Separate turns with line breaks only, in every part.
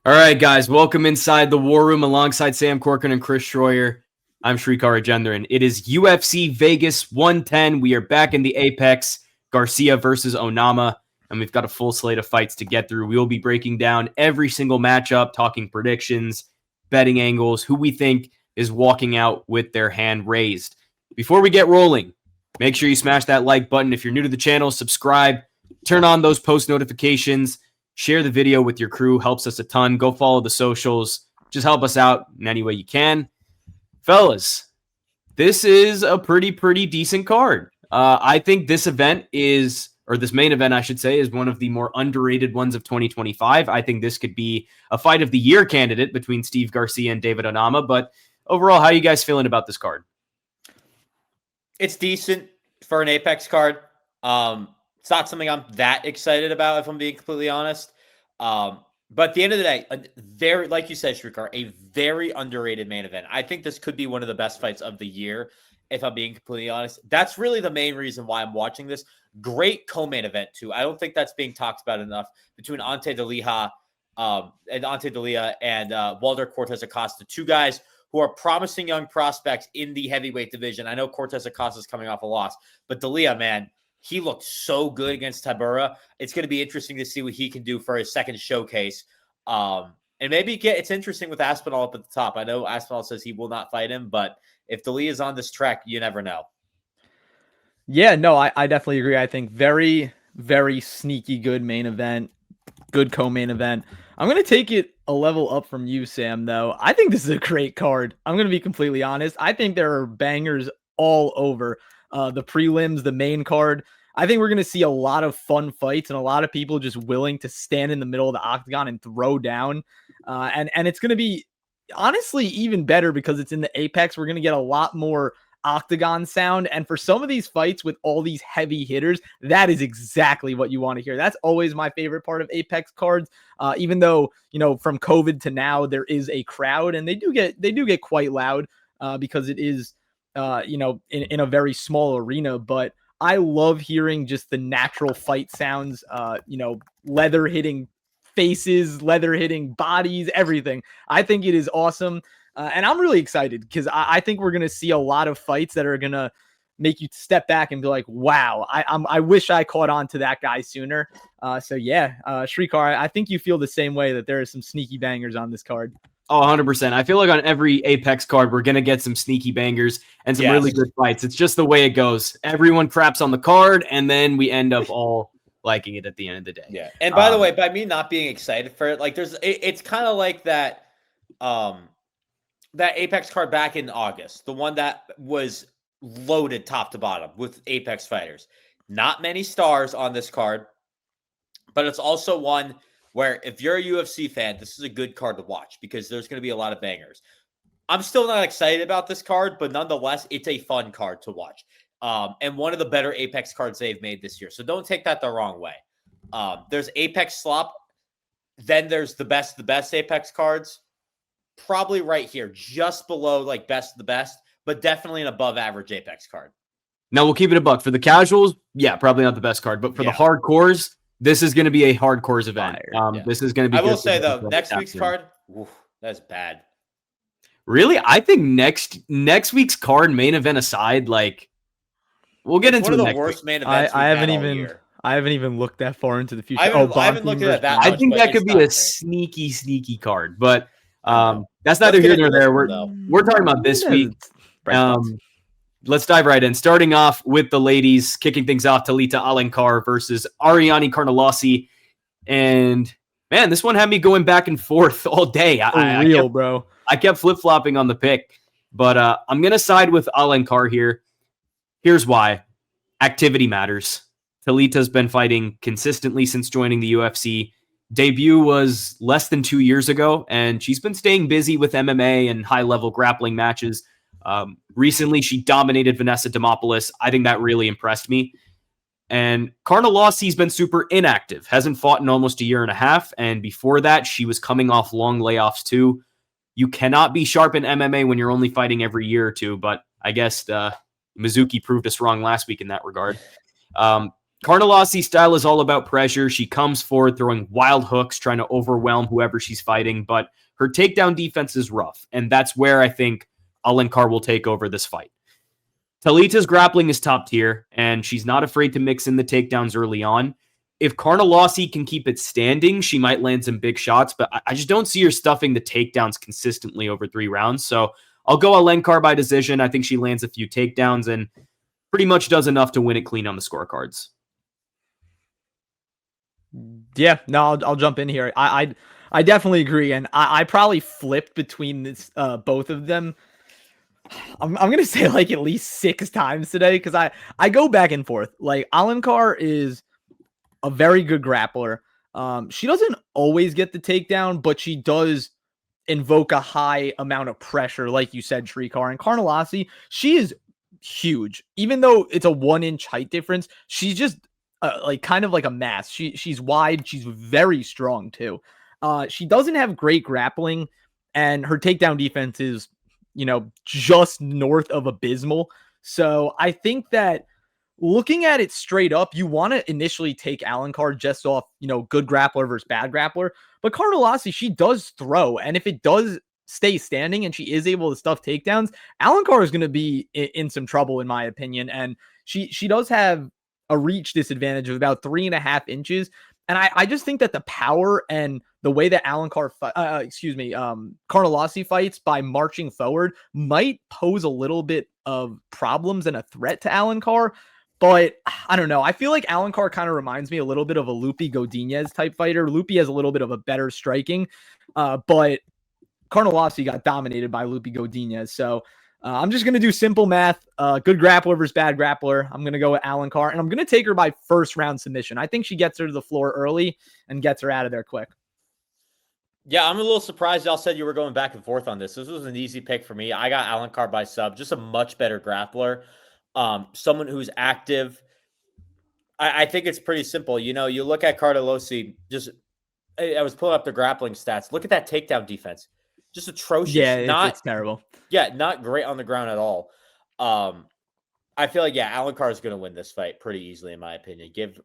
All right, guys, welcome inside the War Room alongside Sam Corcoran and Chris Schroyer. I'm Shrikar Rajendran. It is UFC Vegas 110. We are back in the Apex. Garcia versus Onama, and we've got a full slate of fights to get through. We will be breaking down every single matchup, talking predictions, betting angles, who we think is walking out with their hand raised. Before we get rolling, make sure you smash that like button. If you're new to the channel, subscribe, turn on those post notifications. Share the video with your crew. Helps us a ton. Go follow the socials. Just help us out in any way you can. Fellas, this is a pretty decent card. I think this event is, or this main event, I should say, is one of the more underrated ones of 2025. I think this could be a fight of the year candidate between Steve Garcia and David Onama. But overall, how are you guys feeling about this card?
It's decent for an Apex card. It's not something I'm that excited about, if I'm being completely honest. But at the end of the day, very, like you said, Shrikar, a very underrated main event. I think this could be one of the best fights of the year, if I'm being completely honest. That's really the main reason why I'm watching this. Great co-main event, too. I don't think that's being talked about enough between Ante Delija and Walter Cortes-Acosta, two guys who are promising young prospects in the heavyweight division. I know Cortes-Acosta is coming off a loss, but Delija, man, he looked so good against Tabura. It's going to be interesting to see what he can do for his second showcase. And maybe it's interesting with Aspinall up at the top. I know Aspinall says he will not fight him, but if Delija is on this track, you never know.
Yeah, no, I definitely agree. I think very sneaky good main event, good co-main event. I'm going to take it a level up from you, Sam, though. I think this is a great card. I'm going to be completely honest. I think there are bangers all over the prelims, the main card. I think we're going to see a lot of fun fights and a lot of people just willing to stand in the middle of the octagon and throw down. And it's going to be honestly even better because it's in the Apex. We're going to get a lot more octagon sound. And for some of these fights with all these heavy hitters, that is exactly what you want to hear. That's always my favorite part of Apex cards. Even though, from COVID to now, there is a crowd and they do get quite loud because it is, in a very small arena. But I love hearing just the natural fight sounds, leather hitting faces, leather hitting bodies, everything. I think it is awesome. And I'm really excited because I think we're going to see a lot of fights that are going to make you step back and be like, wow, I wish I caught on to that guy sooner. Shrikar, I think you feel the same way, that there are some sneaky bangers on this card.
Oh, 100%. I feel like on every Apex card, we're going to get some sneaky bangers and some really good fights. It's just the way it goes. Everyone craps on the card, and then we end up all liking it at the end of the day.
Yeah. And by the way, by me not being excited for it, like it's kind of like that Apex card back in August, the one that was loaded top to bottom with Apex fighters. Not many stars on this card, but it's also one where if you're a UFC fan, this is a good card to watch because there's going to be a lot of bangers. I'm still not excited about this card, but nonetheless, it's a fun card to watch. And one of the better Apex cards they've made this year. So don't take that the wrong way. There's Apex Slop. Then there's the best Apex cards. Probably right here, just below like best of the best, but definitely an above average Apex card.
Now we'll keep it a buck. For the casuals, yeah, probably not the best card, but for the hardcores, this is going to be a hardcores event. This is going to be.
I will say though, next week's card, that's bad.
Really, I think next week's card, main event aside, like we'll get into
one of
the
the worst main events.
I haven't even looked that far into the future.
I haven't looked at that.
I think that could be a sneaky card, but that's neither here nor there. We're talking about this week. Let's dive right in. Starting off with the ladies, kicking things off, Talita Alencar versus Ariane Carnelossi. And man, this one had me going back and forth all day. I kept flip-flopping on the pick, but I'm going to side with Alencar here. Here's why. Activity matters. Talita's been fighting consistently since joining the UFC. Debut was less than 2 years ago, and she's been staying busy with MMA and high-level grappling matches. Recently, she dominated Vanessa Demopoulos. I think that really impressed me. And Carnelossi's been super inactive, hasn't fought in almost a year and a half, and before that, she was coming off long layoffs too. You cannot be sharp in MMA when you're only fighting every year or two, but I guess Mizuki proved us wrong last week in that regard. Carnelossi's style is all about pressure. She comes forward throwing wild hooks, trying to overwhelm whoever she's fighting, but her takedown defense is rough, and that's where I think Alencar will take over this fight. Talita's grappling is top tier, and she's not afraid to mix in the takedowns early on. If Carnelossi can keep it standing, she might land some big shots, but I just don't see her stuffing the takedowns consistently over 3 rounds. So I'll go Alencar by decision. I think she lands a few takedowns and pretty much does enough to win it clean on the scorecards.
Yeah, no, I'll jump in here. I definitely agree, and I probably flipped between this both of them. I'm gonna say like at least 6 times today because I go back and forth. Like Alencar is a very good grappler. She doesn't always get the takedown, but she does invoke a high amount of pressure, like you said, Shrikar. And Carnelossi, she is huge. Even though it's a 1-inch height difference, she's just like kind of like a mass. She's wide. She's very strong too. She doesn't have great grappling, and her takedown defense is, just north of abysmal. So I think that looking at it straight up, you want to initially take Alencar just off, good grappler versus bad grappler. But Carnelossi, she does throw. And if it does stay standing and she is able to stuff takedowns, Alencar is going to be in some trouble, in my opinion. And she does have a reach disadvantage of about 3.5 inches. And I just think that the power and the way that Carnelossi fights by marching forward might pose a little bit of problems and a threat to Alencar. But I don't know. I feel like Alencar kind of reminds me a little bit of a Lupi Godinez type fighter. Lupi has a little bit of a better striking, but Carnelossi got dominated by Lupi Godinez. So I'm just going to do simple math. Good grappler versus bad grappler. I'm going to go with Alencar, and I'm going to take her by first round submission. I think she gets her to the floor early and gets her out of there quick.
Yeah, I'm a little surprised y'all said you were going back and forth on this. This was an easy pick for me. I got Alencar by sub, just a much better grappler. Someone who's active. I think it's pretty simple. You look at Carnelossi, I was pulling up the grappling stats. Look at that takedown defense. Just atrocious.
Yeah, it's terrible.
Yeah, not great on the ground at all. I feel like, Alencar is going to win this fight pretty easily, in my opinion. Give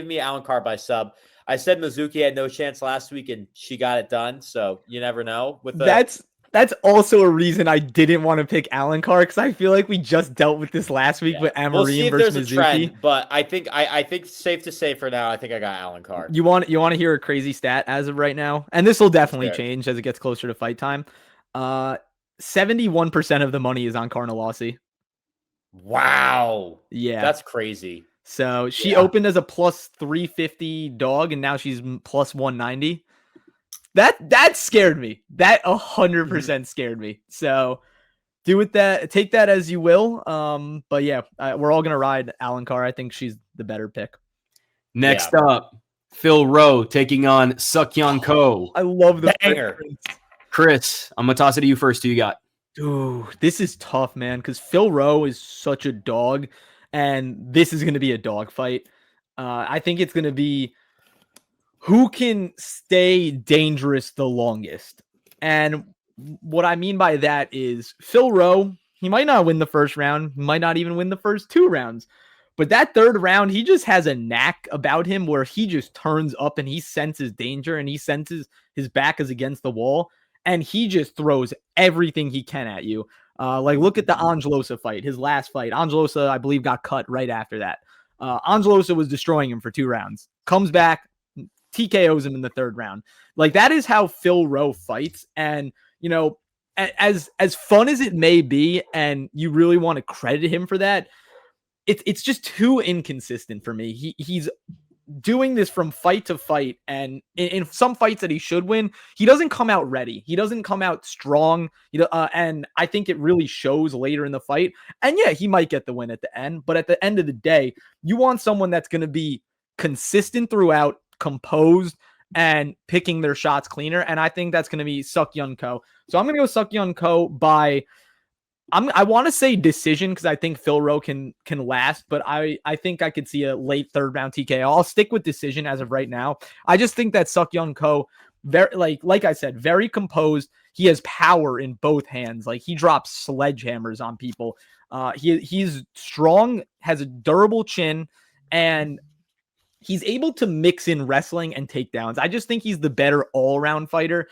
me Alencar by sub. I said Mizuki had no chance last week, and she got it done. So you never know.
That's also a reason I didn't want to pick Alencar, because I feel like we just dealt with this last week with Amarine versus Mizuki. Trend,
but I think safe to say for now, I think I got Alencar.
You want to hear a crazy stat as of right now, and this will definitely change as it gets closer to fight time. 71% of the money is on Carnelossi.
Wow.
Yeah,
that's crazy.
So she opened as a plus 350 dog, and now she's plus 190. That scared me. That 100% scared me. So take that as you will. But yeah, we're all gonna ride Alencar. I think she's the better pick.
Next up, Phil Rowe taking on Seokhyeon Ko.
I love the
banger.
Chris, I'm gonna toss it to you first. Who you got?
Ooh, this is tough, man, because Phil Rowe is such a dog, and this is gonna be a dog fight. I think it's gonna be who can stay dangerous the longest. And what I mean by that is Phil Rowe, he might not win the first round, might not even win the first 2 rounds. But that 3rd round, he just has a knack about him where he just turns up and he senses danger and he senses his back is against the wall. And he just throws everything he can at you. Like, look at the Angelosa fight, his last fight. Angelosa, I believe, got cut right after that. Angelosa was destroying him for 2 rounds. Comes back, TKOs him in the 3rd round. Like, that is how Phil Rowe fights. And, as fun as it may be, and you really want to credit him for that, it's just too inconsistent for me. He's doing this from fight to fight, and in some fights that he should win, he doesn't come out ready. He doesn't come out strong. And I think it really shows later in the fight. And yeah, he might get the win at the end, but at the end of the day, you want someone that's going to be consistent throughout, composed, and picking their shots cleaner. And I think that's going to be Seokhyeon Ko. So I'm going to go Seokhyeon Ko by, I want to say decision, because I think Phil Rowe can last, but I think I could see a late 3rd round TKO. I'll stick with decision as of right now. I just think that Seokhyeon Ko, very like I said, very composed. He has power in both hands. Like, he drops sledgehammers on people. He's strong, has a durable chin, and he's able to mix in wrestling and takedowns. I just think he's the better all-around fighter.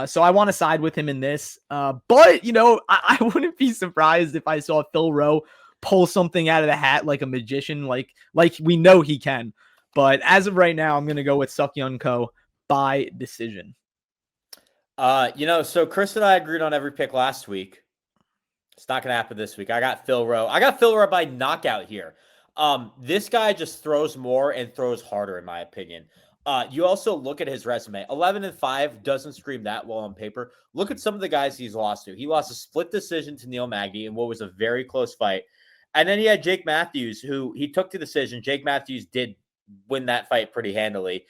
So I want to side with him in this. But, you know, I wouldn't be surprised if I saw Phil Rowe pull something out of the hat like a magician, like we know he can. But as of right now, I'm going to go with Seokhyeon Ko by decision.
You know, so Chris and I agreed on every pick last week. It's not going to happen this week. I got Phil Rowe. I got Phil Rowe by knockout here. This guy just throws more and throws harder, in my opinion. You also look at his resume. 11-5 doesn't scream that well on paper. Look at some of the guys he's lost to. He lost a split decision to Neil Magny in what was a very close fight. And then he had Jake Matthews, who he took the decision. Jake Matthews did win that fight pretty handily.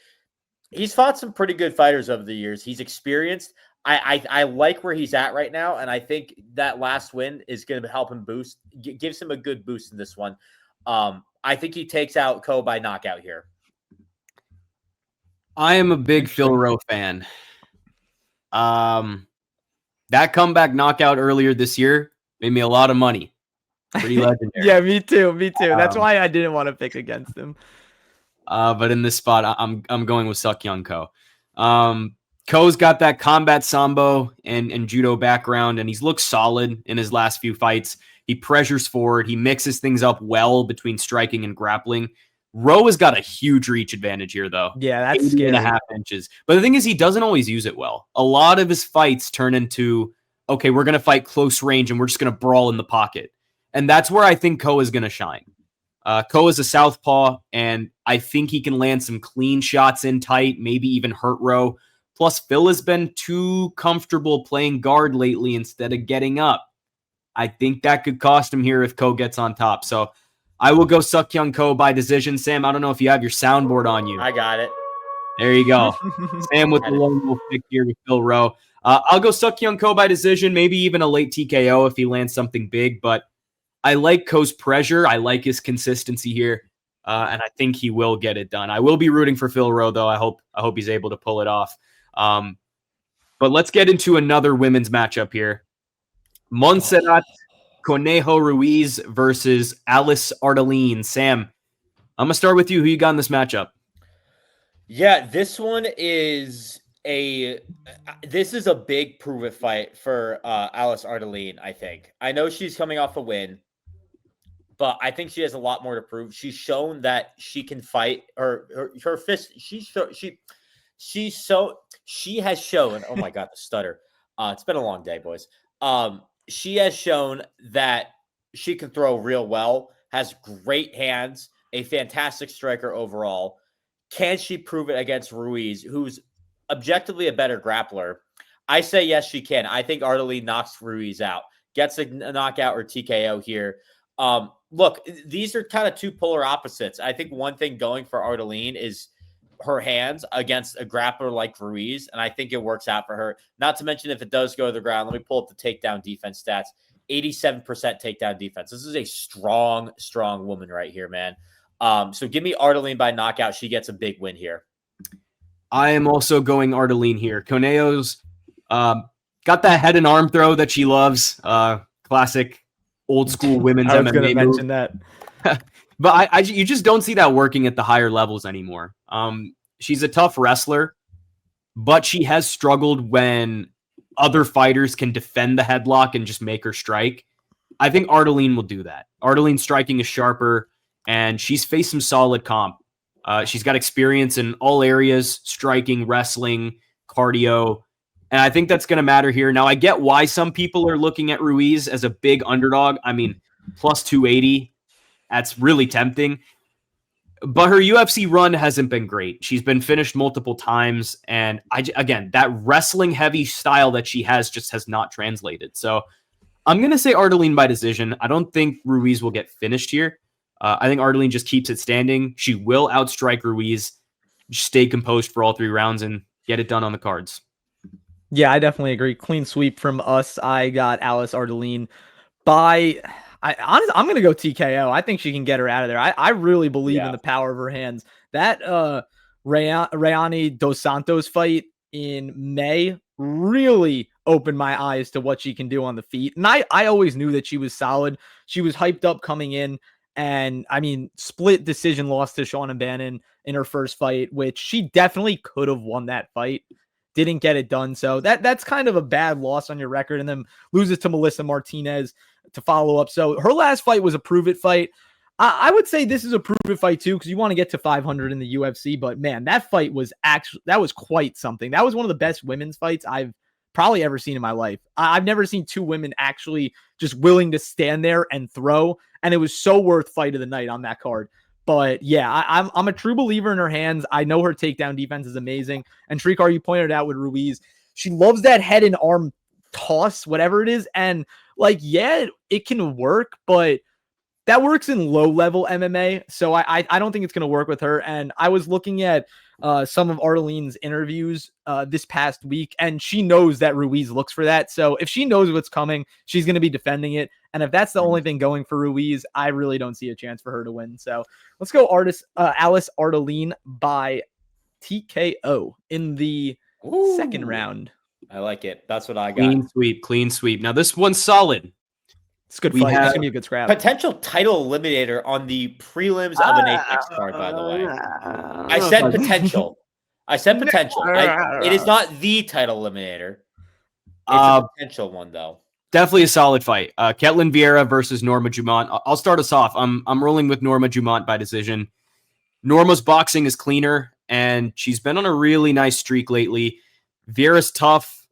He's fought some pretty good fighters over the years. He's experienced. I like where he's at right now, and I think that last win is going to help him boost, gives him a good boost in this one. I think he takes out Ko by knockout here.
I am a big Phil Rowe fan. That comeback knockout earlier this year made me a lot of money. Pretty legendary.
Yeah, me too. That's why I didn't want to pick against him.
But in this spot, I'm going with Seokhyeon Ko. Ko's got that combat sambo and judo background, and he's looked solid in his last few fights. He pressures forward. He mixes things up well between striking and grappling. Rowe has got a huge reach advantage here, though.
Yeah, that's scary.
8.5 inches. But the thing is, he doesn't always use it well. A lot of his fights turn into, okay, we're going to fight close range, and we're just going to brawl in the pocket. And that's where I think Ko is going to shine. Ko is a southpaw, and I think he can land some clean shots in tight, maybe even hurt Rowe. Plus, Phil has been too comfortable playing guard lately instead of getting up. I think that could cost him here if Ko gets on top. So I will go Seokhyeon Ko by decision. Sam, I don't know if you have your soundboard on you.
I got it.
There you go. Sam with the lone wolf pick here with Phil Rowe. I'll go Seokhyeon Ko by decision, maybe even a late TKO if he lands something big. But I like Ko's pressure. I like his consistency here. And I think he will get it done. I will be rooting for Phil Rowe, though. I hope he's able to pull it off. But let's get into another women's matchup here. Montserrat Conejo Ruiz versus Alice Ardelean. Sam, I'm going to start with you. Who you got in this matchup?
Yeah, this one is a big prove-it fight for Alice Ardelean, I think. I know she's coming off a win, but I think she has a lot more to prove. She's shown that she can fight. Her fist, she has shown, oh my God, the stutter. It's been a long day, boys. She has shown that she can throw real well, has great hands, a fantastic striker overall. Can she prove it against Ruiz, who's objectively a better grappler? I say yes, she can. I think Ardelean knocks Ruiz out, gets a knockout or TKO here. Look, these are kind of two polar opposites. I think one thing going for Ardelean is her hands against a grappler like Ruiz, and I think it works out for her. Not to mention, if it does go to the ground, let me pull up the takedown defense stats. 87% takedown defense. This is a strong woman right here, man. So give me Ardelean by knockout. She gets a big win here.
I am also going Ardelean here. Conejo's got that head and arm throw that she loves. Classic old school women's
I was
MMA
going to mention
move.
that.
But you just don't see that working at the higher levels anymore. She's a tough wrestler, but she has struggled when other fighters can defend the headlock and just make her strike. I think Ardelean will do that. Ardelean's striking is sharper, and she's faced some solid comp. She's got experience in all areas, striking, wrestling, cardio, and I think that's going to matter here. Now, I get why some people are looking at Ruiz as a big underdog. I mean, plus 280. That's really tempting. But her UFC run hasn't been great. She's been finished multiple times. And again, that wrestling heavy style that she has just has not translated. So I'm going to say Ardelean by decision. I don't think Ruiz will get finished here. I think Ardelean just keeps it standing. She will outstrike Ruiz, stay composed for all 3 rounds, and get it done on the cards.
Yeah, I definitely agree. Clean sweep from us. I got Alice Ardelean by... I'm going to go TKO. I think she can get her out of there. I really believe in the power of her hands. That Rayani Dos Santos fight in May really opened my eyes to what she can do on the feet. And I always knew that she was solid. She was hyped up coming in. And I mean, split decision loss to Shauna Bannon in her first fight, which she definitely could have won that fight. Didn't get it done. So that's kind of a bad loss on your record. And then loses to Melissa Martinez to follow up. So her last fight was a prove it fight. I would say this is a prove it fight too, because you want to get to 500 in the UFC. But man, that fight was that was quite something. That was one of the best women's fights I've probably ever seen in my life. I've never seen two women actually just willing to stand there and throw. And it was so worth fight of the night on that card. But yeah, I'm a true believer in her hands. I know her takedown defense is amazing. And Shrikar, you pointed out with Ruiz, she loves that head and arm toss, whatever it is. And like, yeah, it can work, but that works in low-level MMA, so I don't think it's going to work with her. And I was looking at some of Ardelean's interviews this past week, and she knows that Ruiz looks for that. So if she knows what's coming, she's going to be defending it. And if that's the only thing going for Ruiz, I really don't see a chance for her to win. So let's go Alice Ardelean by TKO in the second round.
I like it. That's what I got.
Clean sweep. Now this one's solid.
It's a good fight. It's going to be a good scrap.
Potential title eliminator on the prelims of an Apex card, by the way. I said potential. It is not the title eliminator. It's a potential one, though.
Definitely a solid fight. Ketlen Vieira versus Norma Dumont. I'll start us off. I'm rolling with Norma Dumont by decision. Norma's boxing is cleaner, and she's been on a really nice streak lately. Vieira's tough,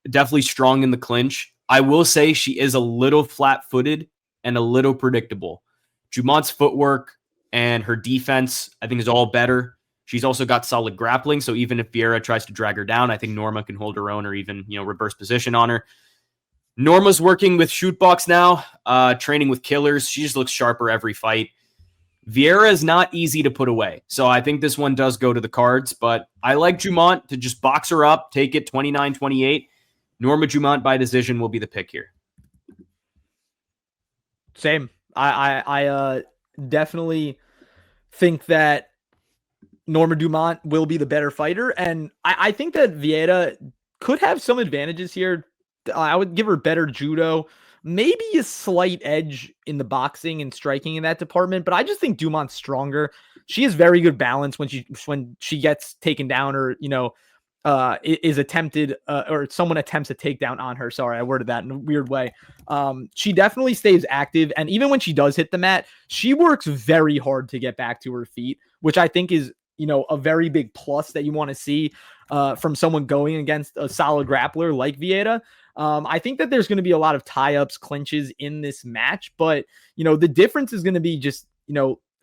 definitely strong in the clinch. I will say she is a little flat-footed and a little predictable. Dumont's footwork and her defense, I think, is all better. She's also got solid grappling, so even if Vieira tries to drag her down, I think Norma can hold her own or even, reverse position on her. Norma's working with shootbox now, training with killers. She just looks sharper every fight. Vieira is not easy to put away, so I think this one does go to the cards, but I like Dumont to just box her up, take it 29-28. Norma Dumont by decision will be the pick here.
Same. I definitely think that Norma Dumont will be the better fighter. And I think that Vieira could have some advantages here. I would give her better judo, maybe a slight edge in the boxing and striking in that department. But I just think Dumont's stronger. She has very good balance when she gets taken down or, is attempted or someone attempts a takedown on her. Sorry, I worded that in a weird way. She definitely stays active. And even when she does hit the mat, she works very hard to get back to her feet, which I think is, a very big plus that you want to see from someone going against a solid grappler like Vieira. I think that there's going to be a lot of tie-ups, clinches in this match, but, the difference is going to be just,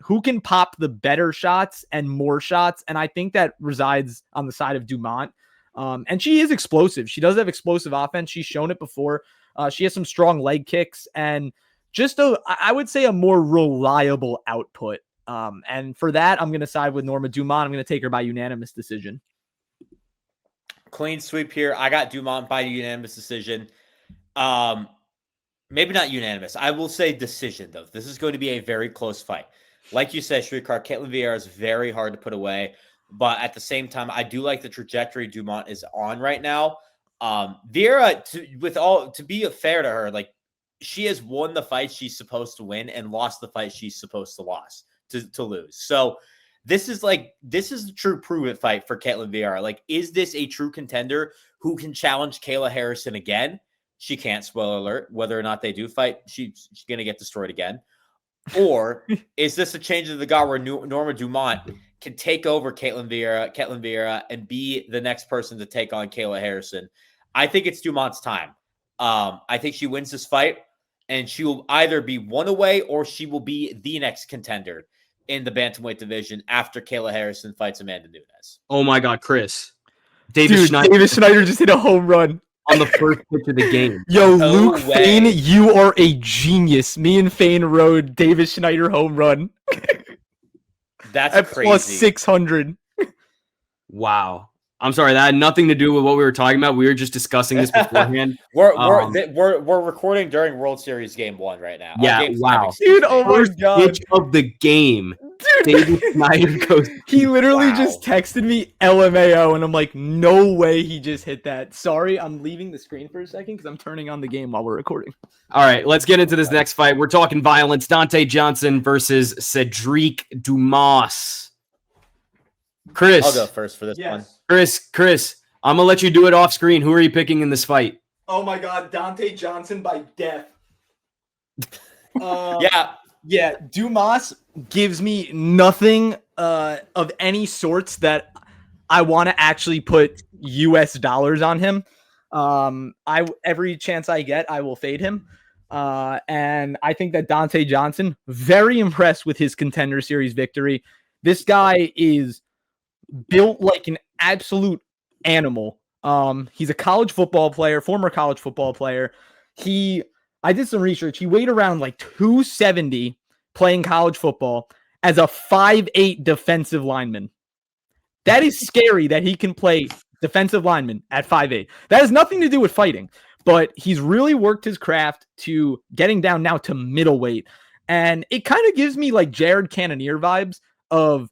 who can pop the better shots and more shots. And I think that resides on the side of Dumont. And she is explosive. She does have explosive offense. She's shown it before. She has some strong leg kicks and just I would say a more reliable output. And for that, I'm going to side with Norma Dumont. I'm going to take her by unanimous decision.
Clean sweep here. I got Dumont by unanimous decision. Maybe not unanimous. I will say decision, though. This is going to be a very close fight. Like you said, Shrikar, Ketlen Vieira is very hard to put away. But at the same time, I do like the trajectory Dumont is on right now. Vieira, to be fair to her, like she has won the fight she's supposed to win and lost the fight she's supposed to lose. So this is a true prove-it fight for Ketlen Vieira. Like, is this a true contender who can challenge Kayla Harrison again? She can't, spoiler alert. Whether or not they do fight, she's going to get destroyed again. Or is this a change of the guard where Norma Dumont can take over Ketlen Vieira and be the next person to take on Kayla Harrison? I think it's Dumont's time. I think she wins this fight, and she will either be one away or she will be the next contender in the bantamweight division after Kayla Harrison fights Amanda Nunes.
Oh my God, Chris. David
Schneider just hit a home run
on the first pitch of the game.
Yo, Luke Fane, you are a genius. Me and Fane rode David Schneider home run.
That's
at
crazy.
Plus 600.
Wow. I'm sorry, that had nothing to do with what we were talking about. We were just discussing this beforehand.
We're recording during World Series Game 1 right now.
Yeah, wow.
Dude, oh my God.
Pitch of the game. David Snyder goes.
He literally just texted me LMAO, and I'm like, no way he just hit that. Sorry, I'm leaving the screen for a second because I'm turning on the game while we're recording.
All right, let's get into this next fight. We're talking violence. Donte Johnson versus Sedriques Dumas. Chris.
I'll go first for this one.
Chris, I'm going to let you do it off screen. Who are you picking in this fight?
Oh my God, Donte Johnson by death. Yeah, Dumas gives me nothing of any sorts that I want to actually put US dollars on him. Every chance I get, I will fade him. And I think that Donte Johnson, very impressed with his Contender Series victory. This guy is built like an absolute animal. He's a college football player, former college football player. I did some research. He weighed around like 270 playing college football as a 5'8" defensive lineman. That is scary that he can play defensive lineman at 5'8". That has nothing to do with fighting, but he's really worked his craft to getting down now to middleweight. And it kind of gives me like Jared Cannonier vibes of,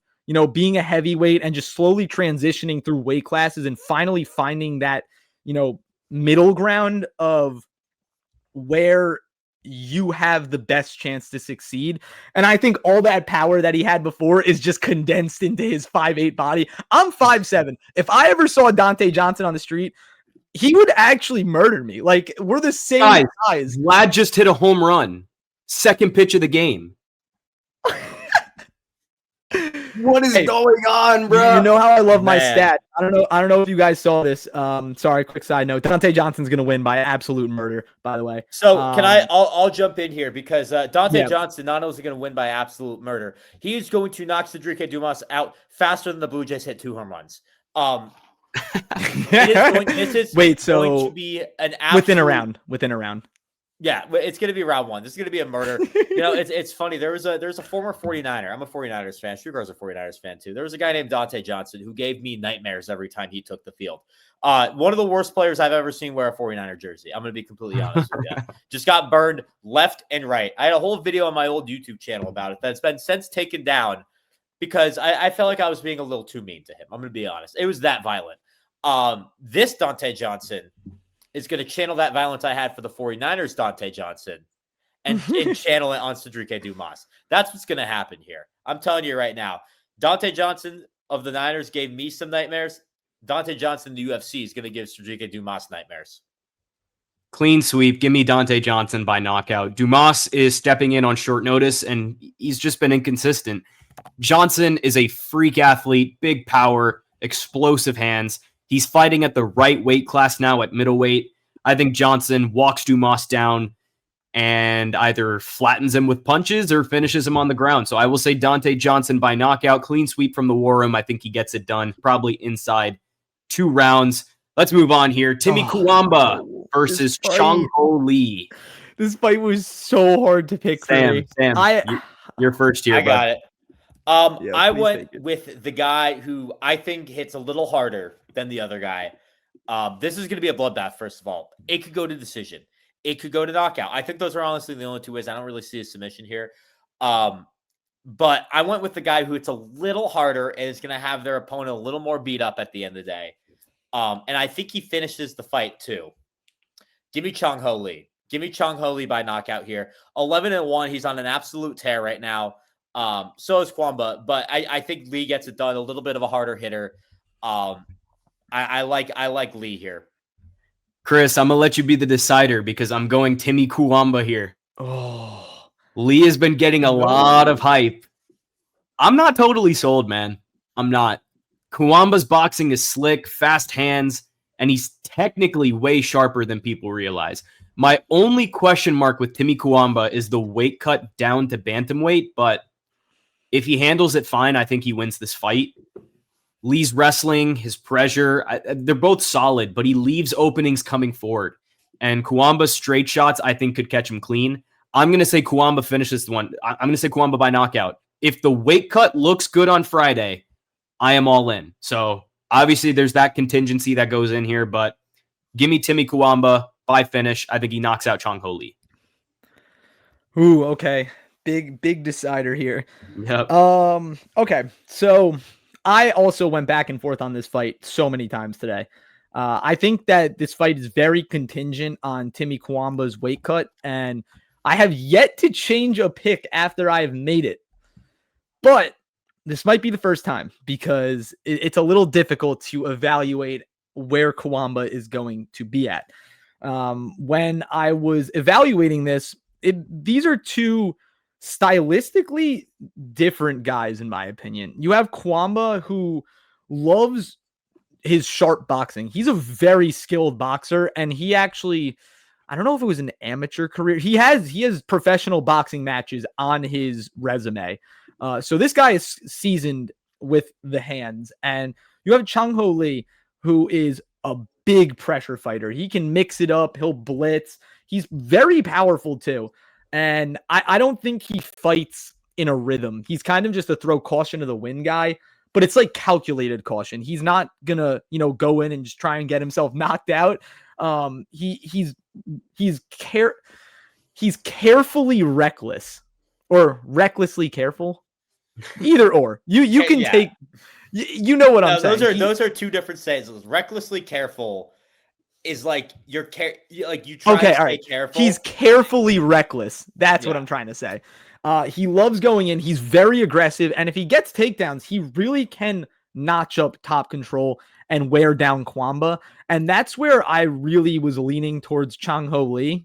being a heavyweight and just slowly transitioning through weight classes and finally finding that, middle ground of where you have the best chance to succeed. And I think all that power that he had before is just condensed into his 5'8" body. I'm 5'7". If I ever saw Donte Johnson on the street, he would actually murder me. Like, we're the same size.
Vlad just hit a home run. Second pitch of the game. What is going on, bro?
You know how I love my stat. I don't know if you guys saw this. Sorry, quick side note. Donte Johnson's gonna win by absolute murder, by the way.
So I'll jump in here because Donte Johnson not only is going to win by absolute murder, he is going to knock Sedriques Dumas out faster than the Blue Jays hit 2 home runs. This is going to be an absolute,
within a round.
Yeah, it's going to be round 1. This is going to be a murder. It's funny. There's a former 49er. I'm a 49ers fan. Sugar's a 49ers fan too. There was a guy named Donte Johnson who gave me nightmares every time he took the field. One of the worst players I've ever seen wear a 49er jersey. I'm going to be completely honest with you. Just got burned left and right. I had a whole video on my old YouTube channel about it that's been since taken down because I felt like I was being a little too mean to him. I'm going to be honest. It was that violent. This Donte Johnson is going to channel that violence I had for the 49ers, Donte Johnson, and channel it on Sedriques Dumas. That's what's going to happen here. I'm telling you right now. Donte Johnson of the Niners gave me some nightmares. Donte Johnson, the UFC, is going to give Sedriques Dumas nightmares.
Clean sweep. Give me Donte Johnson by knockout. Dumas is stepping in on short notice, and he's just been inconsistent. Johnson is a freak athlete, big power, explosive hands. He's fighting at the right weight class now at middleweight. I think Johnson walks Dumas down and either flattens him with punches or finishes him on the ground. So I will say Donte Johnson by knockout. Clean sweep from the War Room. I think he gets it done probably inside 2 rounds. Let's move on here. Timmy Cuamba versus Chang Lee.
This fight was so hard to pick.
Sam, you're first here.
I got it. I went with the guy who I think hits a little harder than the other guy. This is going to be a bloodbath, first of all. It could go to decision. It could go to knockout. I think those are honestly the only 2 ways. I don't really see a submission here. But I went with the guy who hits a little harder and is going to have their opponent a little more beat up at the end of the day. And I think he finishes the fight too. Give me Chang Lee. Give me Chang Lee by knockout here. 11-1. He's on an absolute tear right now. So is Cuamba, but I think Lee gets it done. A little bit of a harder hitter. I like Lee here.
Chris, I'm gonna let you be the decider because I'm going Timmy Cuamba here.
Oh,
Lee has been getting a lot of hype. I'm not totally sold, man. I'm not. Cuamba's boxing is slick, fast hands, and he's technically way sharper than people realize. My only question mark with Timmy Cuamba is the weight cut down to bantamweight, but if he handles it fine, I think he wins this fight. Lee's wrestling, his pressure, they're both solid, but he leaves openings coming forward. And Cuamba's straight shots, I think, could catch him clean. I'm going to say Cuamba finishes the one. I'm going to say Cuamba by knockout. If the weight cut looks good on Friday, I am all in. So obviously there's that contingency that goes in here, but give me Timmy Cuamba by finish. I think he knocks out Chang Lee.
Ooh, okay. big decider here.
Yep.
Okay, so I also went back and forth on this fight so many times today. I think that this fight is very contingent on Timmy Cuamba's weight cut, and I have yet to change a pick after I have made it. But this might be the first time because it's a little difficult to evaluate where Cuamba is going to be at. When I was evaluating this, these are two stylistically different guys, in my opinion. You have Cuamba, who loves his sharp boxing. He's a very skilled boxer, and he actually, I don't know if it was an amateur career. He has professional boxing matches on his resume. So this guy is seasoned with the hands. And you have Chang Lee, who is a big pressure fighter. He can mix it up. He'll blitz. He's very powerful too. And I don't think he fights in a rhythm. He's kind of just a throw caution to the wind guy, but it's like calculated caution. He's not gonna, go in and just try and get himself knocked out. He's carefully reckless or recklessly careful. Either or. You can take. You know what I'm saying.
Those are two different stances. Recklessly careful is like you try to stay careful.
He's carefully reckless. That's what I'm trying to say. He loves going in. He's very aggressive, and if he gets takedowns, he really can notch up top control and wear down Cuamba. And that's where I really was leaning towards Chang Lee.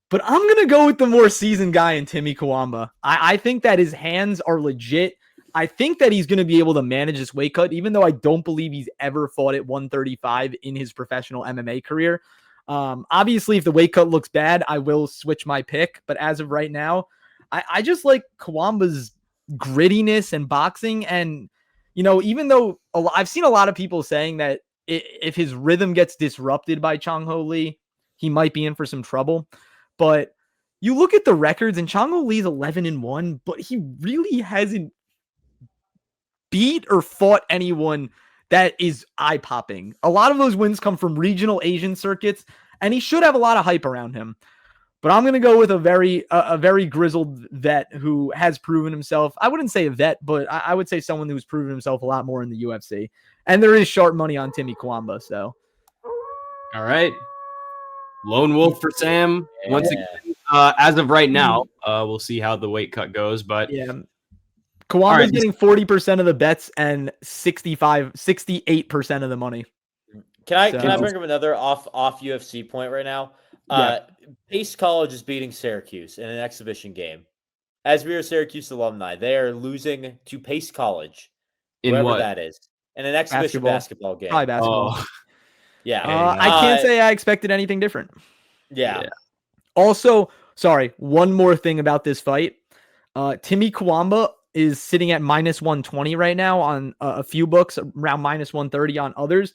But I'm going to go with the more seasoned guy in Timmy Cuamba. I think that his hands are legit. I think that he's going to be able to manage this weight cut, even though I don't believe he's ever fought at 135 in his professional MMA career. Obviously, if the weight cut looks bad, I will switch my pick. But as of right now, I just like Cuamba's grittiness and boxing. And, even though I've seen a lot of people saying that if his rhythm gets disrupted by Chang Lee, he might be in for some trouble. But you look at the records, and Chang Lee's 11-1, but he really hasn't beat or fought anyone that is eye-popping. A lot of those wins come from regional Asian circuits, and he should have a lot of hype around him. But I'm going to go with a very grizzled vet who has proven himself. I wouldn't say a vet, but I would say someone who's proven himself a lot more in the UFC. And there is sharp money on Timmy Cuamba, so.
All right. Lone Wolf for Sam. Once again, as of right now, we'll see how the weight cut goes. But
yeah, Cuamba's getting 40% of the bets and 68% of the money.
Can I bring up another off UFC point right now? Pace College is beating Syracuse in an exhibition game. As we are Syracuse alumni, they are losing to Pace College, whoever that is, in an exhibition basketball game.
Probably basketball.
Oh.
Yeah.
I can't say I expected anything different.
Yeah.
Also, sorry, one more thing about this fight. Timmy Cuamba is sitting at -120 right now on a few books, around -130 on others.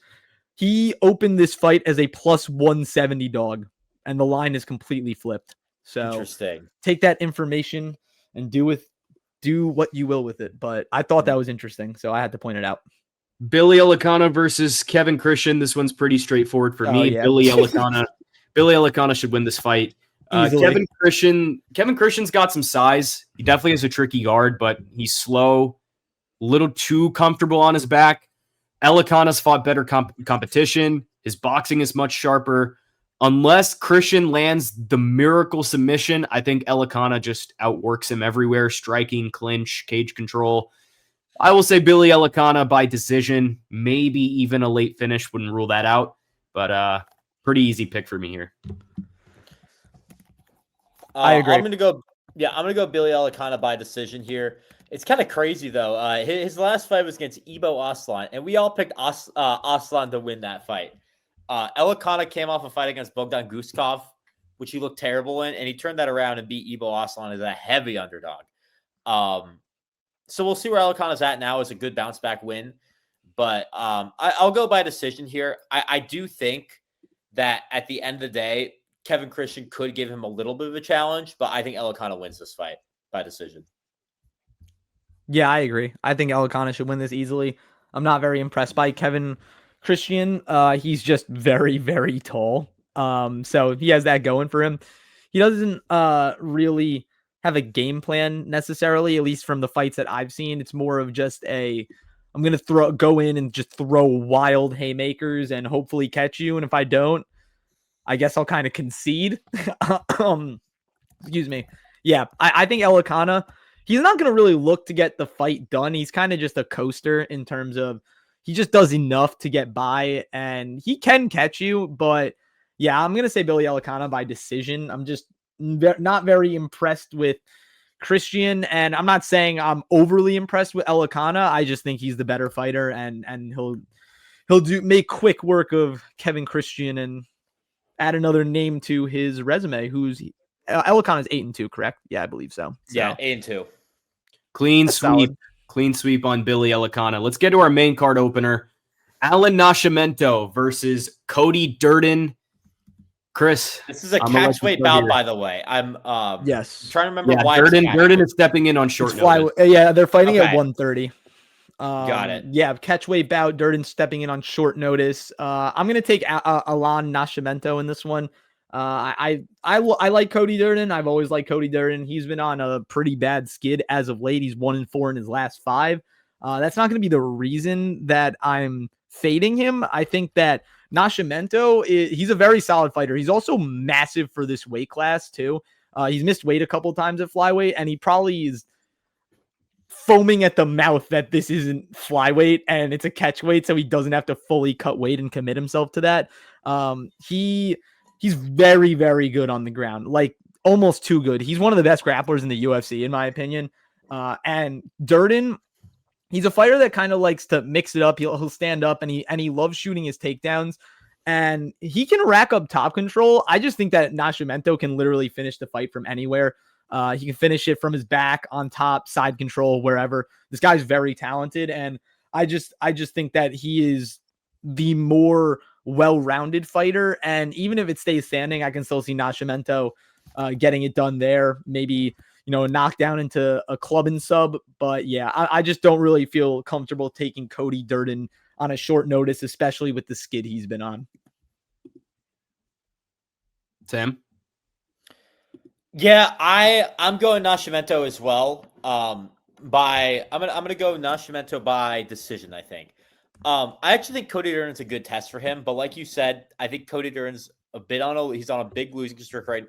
He opened this fight as a +170 dog, and the line is completely flipped. So
interesting.
Take that information and do what you will with it. But I thought that was interesting, so I had to point it out.
Billy Elekana versus Kevin Christian. This one's pretty straightforward for me.
Yeah.
Billy Elekana should win this fight. Kevin Christian's got some size. He definitely has a tricky guard, but he's slow, a little too comfortable on his back. Elekana's fought better competition. His boxing is much sharper. Unless Christian lands the miracle submission, I think Elekana just outworks him everywhere. Striking, clinch, cage control. I will say Billy Elekana by decision, maybe even a late finish, wouldn't rule that out, but pretty easy pick for me here.
I agree.
I'm gonna go Billy Elekana by decision here. It's kind of crazy though. His last fight was against Ibo Aslan, and we all picked Aslan to win that fight. Elekana came off a fight against Bogdan Guskov, which he looked terrible in, and he turned that around and beat Ibo Aslan as a heavy underdog. So we'll see where Elekana's at now as a good bounce back win. But I'll go by decision here. I do think that at the end of the day, Kevin Christian could give him a little bit of a challenge, but I think Elekana wins this fight by decision.
Yeah, I agree. I think Elekana should win this easily. I'm not very impressed by Kevin Christian. He's just very, very tall. So he has that going for him. He doesn't really have a game plan necessarily, at least from the fights that I've seen. It's more of just I'm going to go in and just throw wild haymakers and hopefully catch you. And if I don't, I guess I'll kind of concede. Excuse me. Yeah, I think Elekana, he's not going to really look to get the fight done. He's kind of just a coaster in terms of he just does enough to get by, and he can catch you. But yeah, I'm going to say Billy Elekana by decision. I'm just not very impressed with Christian, and I'm not saying I'm overly impressed with Elekana. I just think he's the better fighter, and he'll make quick work of Kevin Christian and add another name to his resume. Who's Elekana is 8-2, correct? Yeah, I believe so.
Yeah, 8-2.
Clean sweep. Solid. Clean sweep on Billy Elekana. Let's get to our main card opener. Allan Nascimento versus Cody Durden. Chris,
this is a catchweight bout, by the way. I'm
yes
trying to remember why
Durden is stepping in on short notice.
Yeah, they're fighting at 130.
Got it.
Yeah, catchweight bout. Durden stepping in on short notice. I'm gonna take Allan Nascimento in this one. I like Cody Durden. I've always liked Cody Durden. He's been on a pretty bad skid as of late. He's 1-4 in his last 5. That's not going to be the reason that I'm fading him. I think that Nascimento, he's a very solid fighter. He's also massive for this weight class too. He's missed weight a couple times at flyweight, and he probably is foaming at the mouth that this isn't flyweight and it's a catchweight, so he doesn't have to fully cut weight and commit himself to that. He's very, very good on the ground, like almost too good. He's one of the best grapplers in the UFC, in my opinion. And Durden, he's a fighter that kind of likes to mix it up. He'll stand up and he loves shooting his takedowns, and he can rack up top control. I just think that Nascimento can literally finish the fight from anywhere. He can finish it from his back, on top, side control, wherever. This guy's very talented, and I just think that he is the more well-rounded fighter, and even if it stays standing, I can still see Nascimento getting it done there. Maybe, a knockdown into a club and sub. But yeah, I just don't really feel comfortable taking Cody Durden on a short notice, especially with the skid he's been on.
Sam?
Yeah, I'm going Nascimento as well. I'm gonna go Nascimento by decision, I think. I actually think Cody Durden's a good test for him, but like you said, I think Cody Durden's he's on a big losing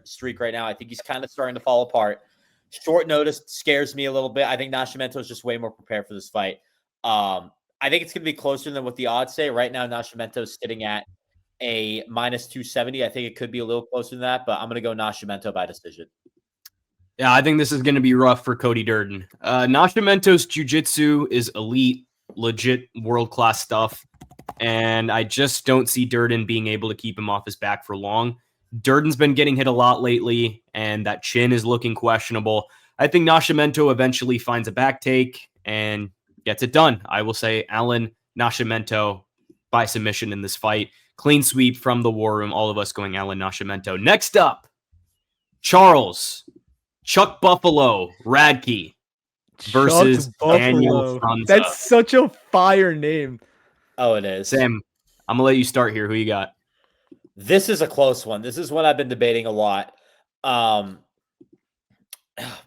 streak right now. I think he's kind of starting to fall apart. Short notice scares me a little bit. I think Nascimento is just way more prepared for this fight. I think it's going to be closer than what the odds say. Right now, Nascimento is sitting at a -270. I think it could be a little closer than that, but I'm going to go Nascimento by decision.
Yeah, I think this is going to be rough for Cody Durden. Nascimento's jiu-jitsu is elite, legit world-class stuff, and I just don't see Durden being able to keep him off his back for long. Durden's been getting hit a lot lately, and that chin is looking questionable. I think Nascimento eventually finds a back take and gets it done. I will say Allan Nascimento by submission in this fight. Clean sweep from the War Room. All of us going Allan Nascimento. Next up, Charles Chuck Buffalo Radtke versus Daniel Frunza.
That's such a fire name.
Oh, it is.
Sam, I'm going to let you start here. Who you got?
This is a close one. This is one I've been debating a lot. Oh,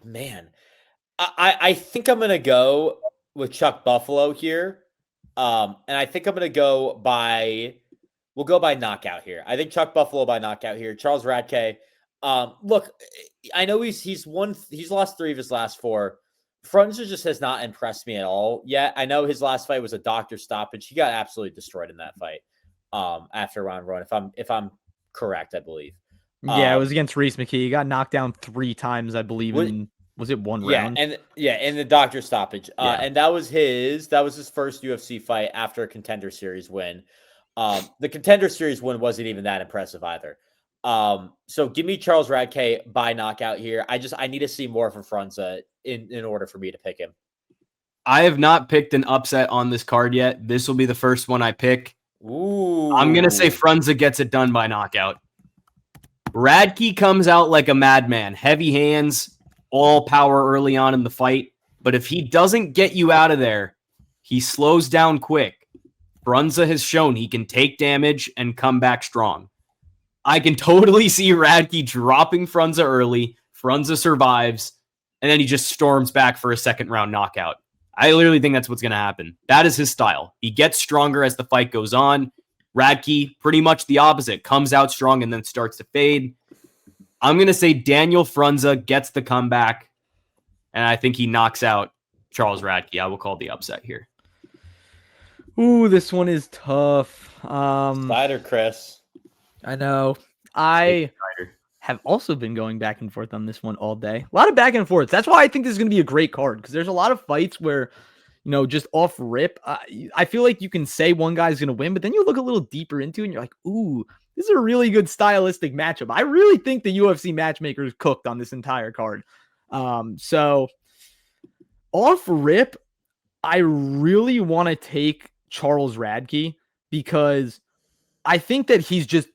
man. I think I'm going to go with Chuck Buffalo here. And I think I'm going to go we'll go by knockout here. I think Chuck Buffalo by knockout here. Charles Radtke. Look, I know he's lost 3 of his last 4. Frunza just has not impressed me at all yet. I know his last fight was a doctor stoppage. He got absolutely destroyed in that fight. After round 1, if I'm correct, I believe.
Yeah, it was against Reese McKee. He got knocked down 3 times, I believe. Was it 1 round?
In the doctor stoppage. And that was his first UFC fight after a Contender Series win. The Contender Series win wasn't even that impressive either. So give me Charles Radtke by knockout here. I need to see more from Frunza in order for me to pick him.
I have not picked an upset on this card yet. This will be the first one I pick.
Ooh.
I'm going to say Frunza gets it done by knockout. Radtke comes out like a madman. Heavy hands, all power early on in the fight. But if he doesn't get you out of there, he slows down quick. Frunza has shown he can take damage and come back strong. I can totally see Radtke dropping Frunza early. Frunza survives. and then he just storms back for a second round knockout. I literally think that's what's going to happen. That is his style. He gets stronger as the fight goes on. Radtke, pretty much the opposite, comes out strong and then starts to fade. I'm going to say Daniel Frunza gets the comeback, and I think he knocks out Charles Radtke. I will call the upset here.
Ooh, this one is tough.
Spider Chris.
I know. I have also been going back and forth on this one all day. A lot of back and forth. That's why I think this is going to be a great card, because there's a lot of fights where, just off rip, I feel like you can say one guy's going to win, but then you look a little deeper into it and you're like, ooh, this is a really good stylistic matchup. I really think the UFC matchmakers cooked on this entire card. So off rip, I really want to take Charles Radtke, because I think that he's just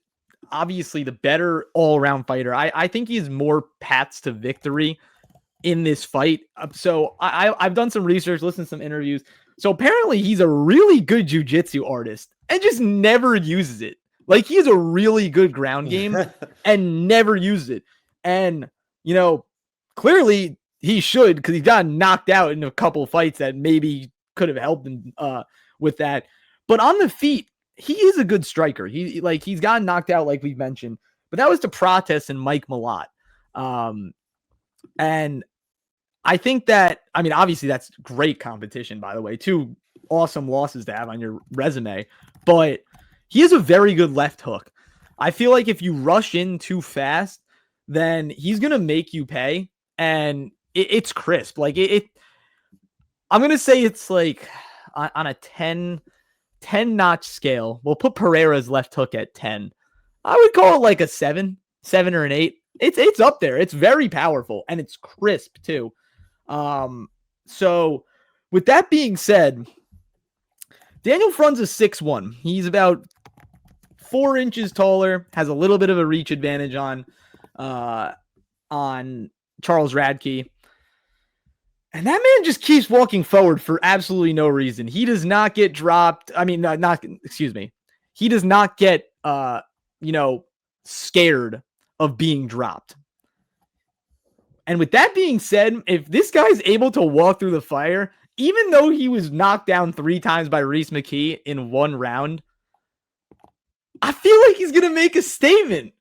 obviously the better all-around fighter. I think he's more paths to victory in this fight. So I've done some research, listened to some interviews. So apparently he's a really good jiu-jitsu artist and just never uses it. Like, he has a really good ground game and never uses it. And, clearly he should, because he got knocked out in a couple of fights that maybe could have helped him with that. But on the feet, he is a good striker. He's gotten knocked out, like we've mentioned, but that was to Protest and Mike Malott. And I think that, obviously that's great competition, by the way, 2 awesome losses to have on your resume, but he has a very good left hook. I feel like if you rush in too fast, then he's going to make you pay, and it's crisp. Like I'm going to say it's like on a 10 notch scale. We'll put Pereira's left hook at 10. I would call it like a 7 or an 8. It's up there. It's very powerful, and it's crisp too. So with that being said, Daniel Frunza is 6'1". He's about 4 inches taller, has a little bit of a reach advantage on Charles Radtke. And that man just keeps walking forward for absolutely no reason. He does not get dropped. He does not get, scared of being dropped. And with that being said, if this guy's able to walk through the fire, even though he was knocked down 3 times by Rhys McKee in 1 round, I feel like he's going to make a statement.